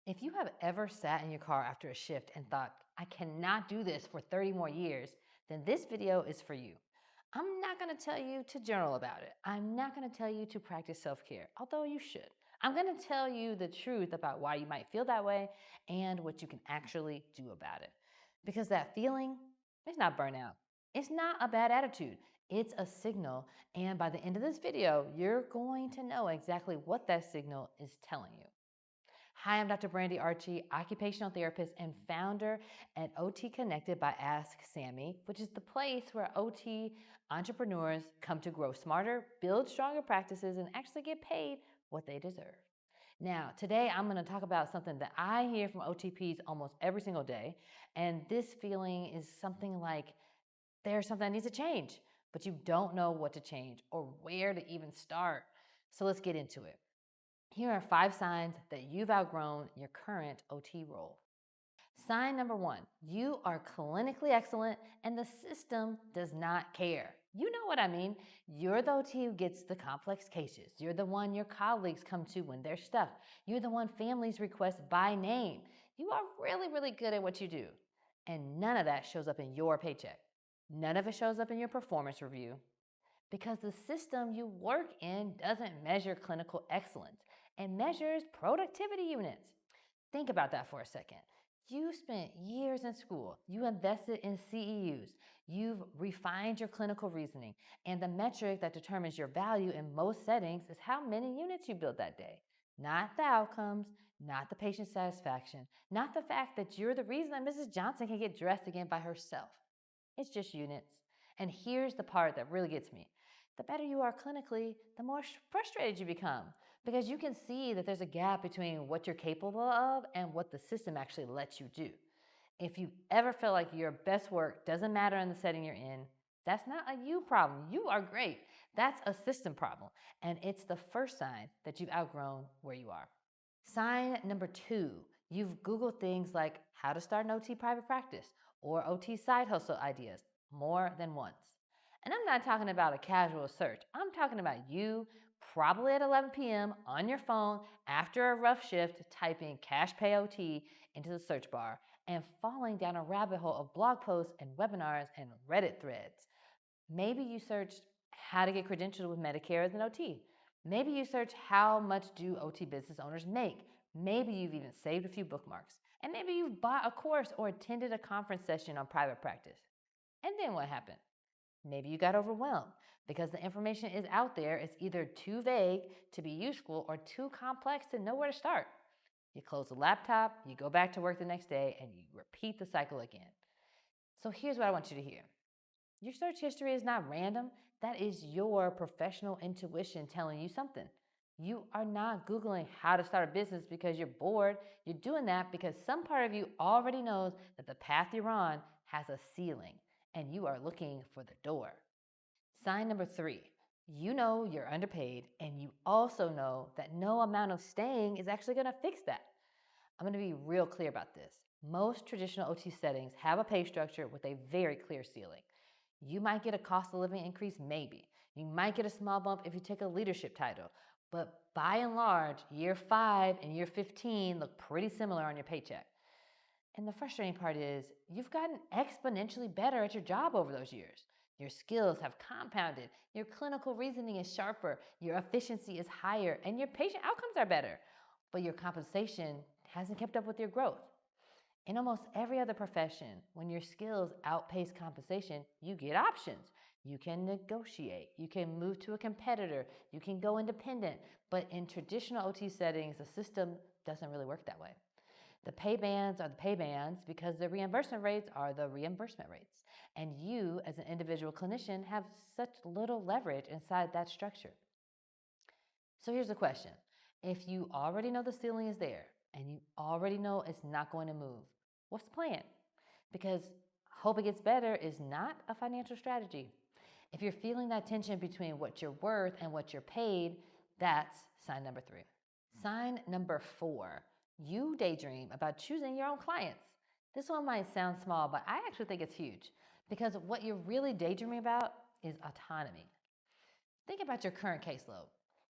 If you have ever sat in your car after a shift and thought, I cannot do this for 30 more years, then this video is for you. I'm not going to tell you to journal about it. I'm not going to tell you to practice self-care, although you should. I'm going to tell you the truth about why you might feel that way and what you can actually do about it. Because that feeling is not burnout. It's not a bad attitude. It's a signal. And by the end of this video, you're going to know exactly what that signal is telling you. Hi, I'm Dr. Brandy Archie, occupational therapist and founder at OT Connected by Ask Sammy, which is the place where OT entrepreneurs come to grow smarter, build stronger practices, and actually get paid what they deserve. Now, today I'm going to talk about something that I hear from OTPs almost every single day, and this feeling is something like there's something that needs to change, but you don't know what to change or where to even start. So let's get into it. Here are 5 signs that you've outgrown your current OT role. Sign number 1, you are clinically excellent and the system does not care. You know what I mean. You're the OT who gets the complex cases. You're the one your colleagues come to when they're stuck. You're the one families request by name. You are really, really good at what you do. And none of that shows up in your paycheck. None of it shows up in your performance review because the system you work in doesn't measure clinical excellence and measures productivity units. Think about that for a second. You spent years in school, you invested in CEUs, you've refined your clinical reasoning, and the metric that determines your value in most settings is how many units you build that day. Not the outcomes, not the patient satisfaction, not the fact that you're the reason that Mrs. Johnson can get dressed again by herself. It's just units. And here's the part that really gets me. The better you are clinically, the more frustrated you become because you can see that there's a gap between what you're capable of and what the system actually lets you do. If you ever feel like your best work doesn't matter in the setting you're in, that's not a you problem. You are great. That's a system problem. And it's the first sign that you've outgrown where you are. Sign number 2, you've Googled things like how to start an OT private practice or OT side hustle ideas more than once. And I'm not talking about a casual search. I'm talking about you probably at 11 p.m. on your phone after a rough shift typing cash pay OT into the search bar and falling down a rabbit hole of blog posts and webinars and Reddit threads. Maybe you searched how to get credentialed with Medicare as an OT. Maybe you searched how much do OT business owners make. Maybe you've even saved a few bookmarks. And maybe you've bought a course or attended a conference session on private practice. And then what happened? Maybe you got overwhelmed because the information is out there. It's either too vague to be useful or too complex to know where to start. You close the laptop, you go back to work the next day, and you repeat the cycle again. So here's what I want you to hear. Your search history is not random. That is your professional intuition telling you something. You are not Googling how to start a business because you're bored. You're doing that because some part of you already knows that the path you're on has a ceiling and you are looking for the door. Sign number 3, you know you're underpaid and you also know that no amount of staying is actually going to fix that. I'm going to be real clear about this. Most traditional OT settings have a pay structure with a very clear ceiling. You might get a cost of living increase, maybe. You might get a small bump if you take a leadership title. But by and large, year 5 and year 15 look pretty similar on your paycheck. And the frustrating part is you've gotten exponentially better at your job over those years. Your skills have compounded, your clinical reasoning is sharper, your efficiency is higher, and your patient outcomes are better. But your compensation hasn't kept up with your growth. In almost every other profession, when your skills outpace compensation, you get options. You can negotiate, you can move to a competitor, you can go independent. But in traditional OT settings, the system doesn't really work that way. The pay bands are the pay bands because the reimbursement rates are the reimbursement rates. And you, as an individual clinician, have such little leverage inside that structure. So here's the question. If you already know the ceiling is there and you already know it's not going to move, what's the plan? Because hope it gets better is not a financial strategy. If you're feeling that tension between what you're worth and what you're paid, that's sign number 3. Sign number 4, you daydream about choosing your own clients. This one might sound small, but I actually think it's huge because what you're really daydreaming about is autonomy. Think about your current caseload.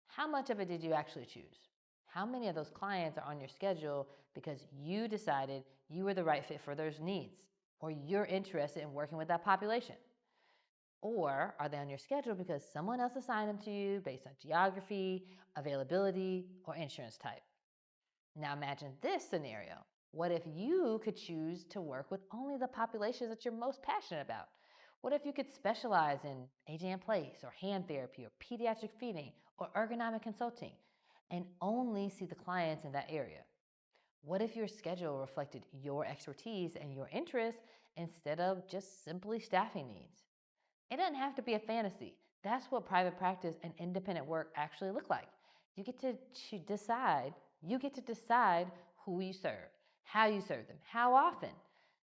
How much of it did you actually choose? How many of those clients are on your schedule because you decided you were the right fit for those needs, or you're interested in working with that population? Or are they on your schedule because someone else assigned them to you based on geography, availability, or insurance type? Now imagine this scenario. What if you could choose to work with only the populations that you're most passionate about? What if you could specialize in aging in place or hand therapy or pediatric feeding or ergonomic consulting and only see the clients in that area? What if your schedule reflected your expertise and your interests instead of just simply staffing needs? It doesn't have to be a fantasy. That's what private practice and independent work actually look like. You get to decide, you get to decide who you serve, how you serve them, how often.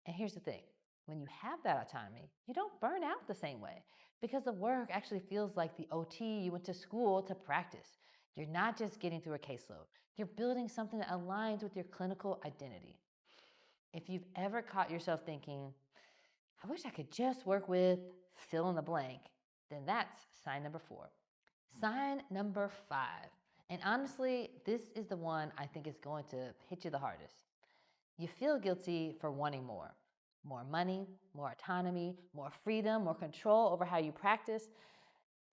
And here's the thing, when you have that autonomy, you don't burn out the same way because the work actually feels like the OT you went to school to practice. You're not just getting through a caseload, you're building something that aligns with your clinical identity. If you've ever caught yourself thinking, I wish I could just work with fill in the blank, then that's sign number 4. Sign number 5. And honestly, this is the one I think is going to hit you the hardest. You feel guilty for wanting more. More money, more autonomy, more freedom, more control over how you practice.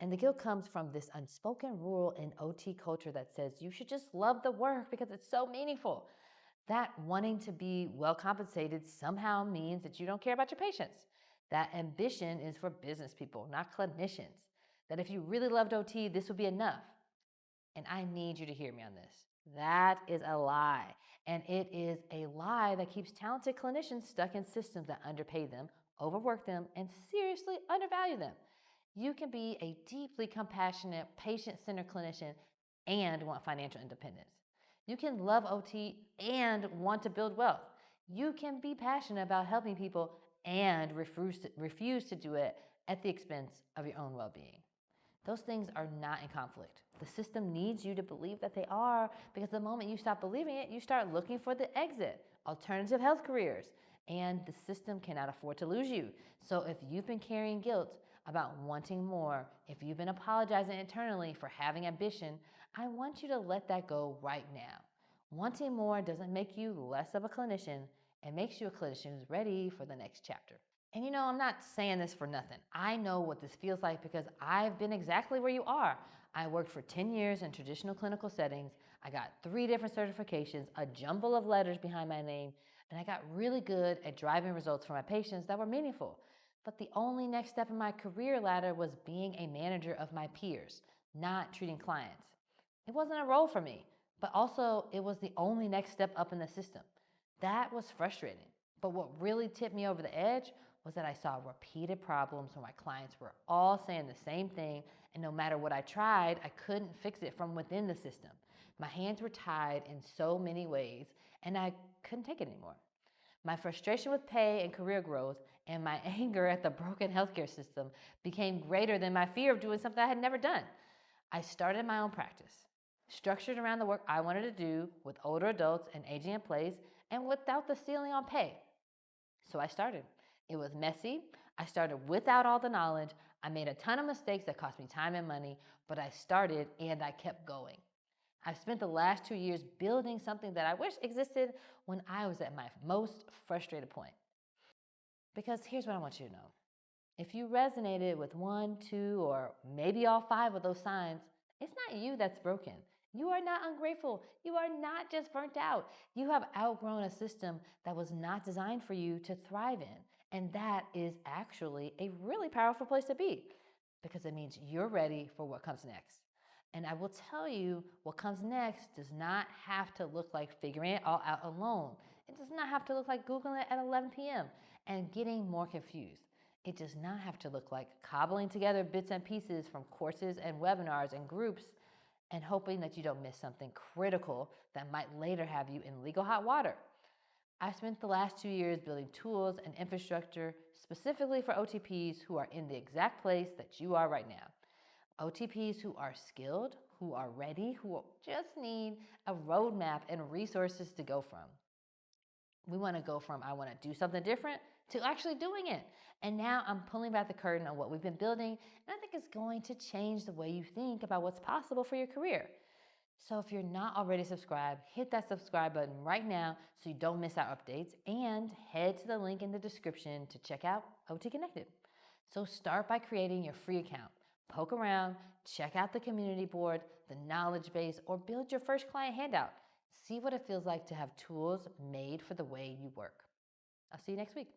And the guilt comes from this unspoken rule in OT culture that says you should just love the work because it's so meaningful. That wanting to be well compensated somehow means that you don't care about your patients. That ambition is for business people, not clinicians. That if you really loved OT, this would be enough. And I need you to hear me on this. That is a lie. And it is a lie that keeps talented clinicians stuck in systems that underpay them, overwork them, and seriously undervalue them. You can be a deeply compassionate, patient-centered clinician and want financial independence. You can love OT and want to build wealth. You can be passionate about helping people and refuse to do it at the expense of your own well-being. Those things are not in conflict. The system needs you to believe that they are, because the moment you stop believing it, you start looking for the exit, alternative health careers, and the system cannot afford to lose you. So if you've been carrying guilt about wanting more, if you've been apologizing internally for having ambition, I want you to let that go right now. Wanting more doesn't make you less of a clinician. It makes you a clinician who's ready for the next chapter. And I'm not saying this for nothing. I know what this feels like because I've been exactly where you are. I worked for 10 years in traditional clinical settings. I got 3 different certifications, a jumble of letters behind my name, and I got really good at driving results for my patients that were meaningful. But the only next step in my career ladder was being a manager of my peers, not treating clients. It wasn't a role for me, but also it was the only next step up in the system. That was frustrating. But what really tipped me over the edge was that I saw repeated problems where my clients were all saying the same thing, and no matter what I tried, I couldn't fix it from within the system. My hands were tied in so many ways, and I couldn't take it anymore. My frustration with pay and career growth and my anger at the broken healthcare system became greater than my fear of doing something I had never done. I started my own practice, structured around the work I wanted to do with older adults and aging in place and without the ceiling on pay. So I started. It was messy. I started without all the knowledge. I made a ton of mistakes that cost me time and money, but I started and I kept going. I've spent the last 2 years building something that I wish existed when I was at my most frustrated point. Because here's what I want you to know. If you resonated with 1, 2, or maybe all 5 of those signs, it's not you that's broken. You are not ungrateful. You are not just burnt out. You have outgrown a system that was not designed for you to thrive in. And that is actually a really powerful place to be because it means you're ready for what comes next. And I will tell you, what comes next does not have to look like figuring it all out alone. It does not have to look like Googling it at 11 p.m. and getting more confused. It does not have to look like cobbling together bits and pieces from courses and webinars and groups and hoping that you don't miss something critical that might later have you in legal hot water. I spent the last 2 years building tools and infrastructure specifically for OTPs who are in the exact place that you are right now. OTPs who are skilled, who are ready, who just need a roadmap and resources to go from. We want to go from I want to do something different to actually doing it. And now I'm pulling back the curtain on what we've been building, and I think it's going to change the way you think about what's possible for your career. So if you're not already subscribed, hit that subscribe button right now so you don't miss our updates, and head to the link in the description to check out OT Connected. So start by creating your free account. Poke around, check out the community board, the knowledge base, or build your first client handout. See what it feels like to have tools made for the way you work. I'll see you next week.